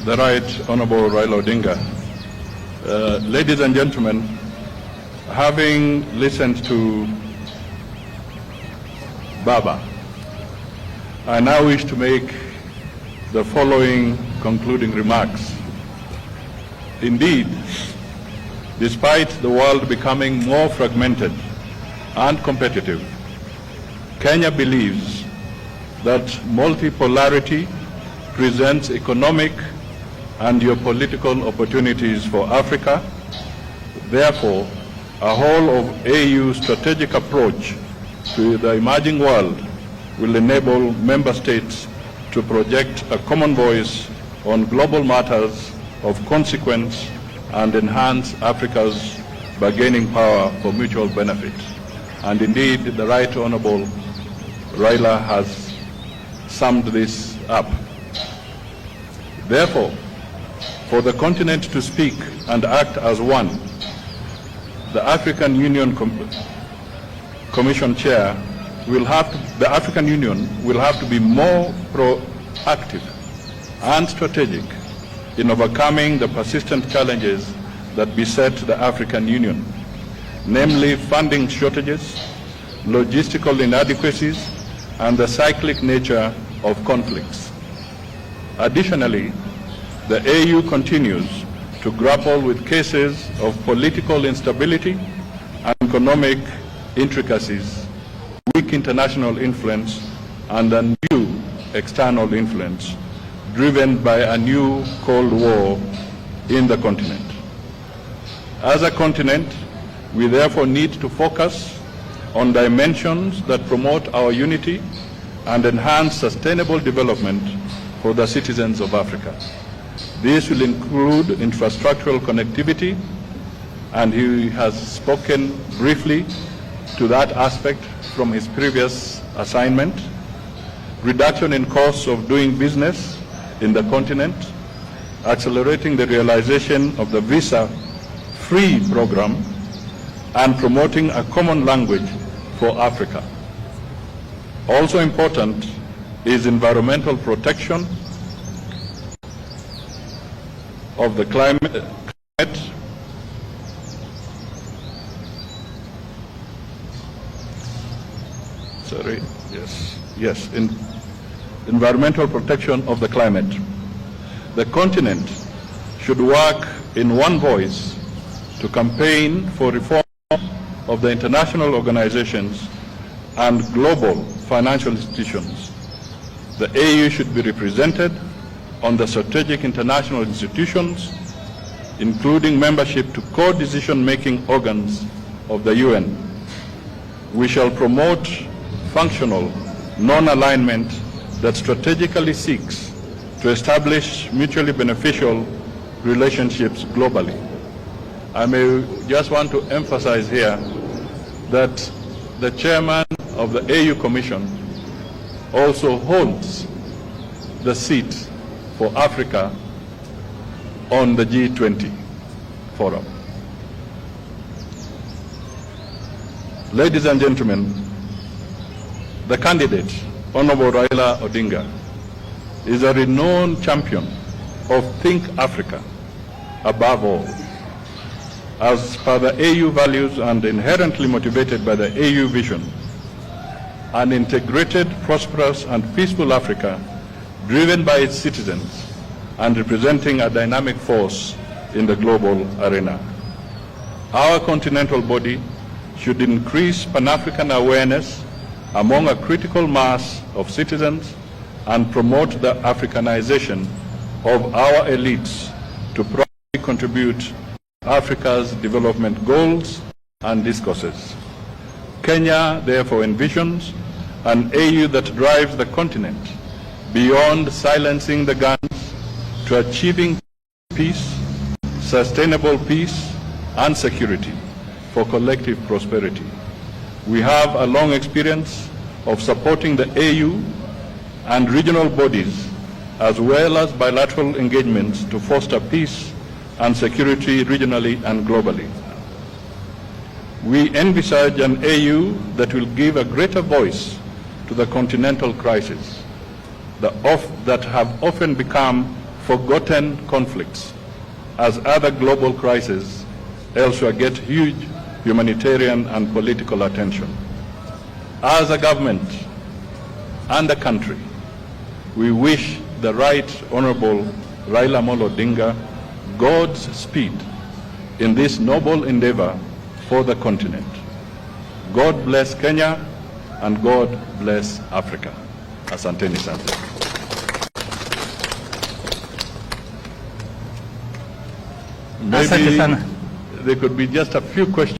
the Right Honorable Raila Odinga. Ladies and gentlemen, having listened to Baba, I now wish to make the following concluding remarks. Indeed, despite the world becoming more fragmented and competitive, Kenya believes that multipolarity presents economic and geopolitical opportunities for Africa. Therefore, a whole of AU strategic approach to the emerging world will enable member states to project a common voice on global matters of consequence and enhance Africa's bargaining power for mutual benefit. And indeed, the Right Honorable Raila has summed this up. Therefore, for the continent to speak and act as one, the African Union Commission Chair the African Union will have to be more proactive and strategic in overcoming the persistent challenges that beset the African Union, namely funding shortages, logistical inadequacies, and the cyclic nature of conflicts. Additionally, the AU continues to grapple with cases of political instability and economic intricacies, weak international influence, and a new external influence driven by a new Cold War in the continent. As a continent, we therefore need to focus on dimensions that promote our unity and enhance sustainable development for the citizens of Africa. This will include infrastructural connectivity, and he has spoken briefly to that aspect from his previous assignment, reduction in costs of doing business in the continent, accelerating the realization of the visa-free program, and promoting a common language for Africa. Also important is environmental protection of the climate environmental protection of the climate. The continent should work in one voice to campaign for reform of the international organizations and global financial institutions. The AU should be represented on the strategic international institutions, including membership to core decision-making organs of the UN. We shall promote functional non-alignment that strategically seeks to establish mutually beneficial relationships globally. I may just want to emphasize here that the chairman of the AU Commission also holds the seat for Africa on the G20 forum. Ladies and gentlemen, the candidate, Honorable Raila Odinga, is a renowned champion of Think Africa above all. As per the AU values and inherently motivated by the AU vision, an integrated, prosperous, and peaceful Africa driven by its citizens and representing a dynamic force in the global arena. Our continental body should increase Pan-African awareness among a critical mass of citizens and promote the Africanization of our elites to properly contribute to Africa's development goals and discourses. Kenya therefore envisions an AU that drives the continent beyond silencing the guns to achieving peace, sustainable peace, and security for collective prosperity. We have a long experience of supporting the AU and regional bodies, as well as bilateral engagements to foster peace and security regionally and globally. We envisage an AU that will give a greater voice to the continental crisis that have often become forgotten conflicts as other global crises elsewhere get huge humanitarian and political attention. As a government and a country, we wish the Right Honorable Raila Amolo Odinga God's speed in this noble endeavor for the continent. God bless Kenya and God bless Africa. Asanteni sana. Asante sana. There could be just a few questions.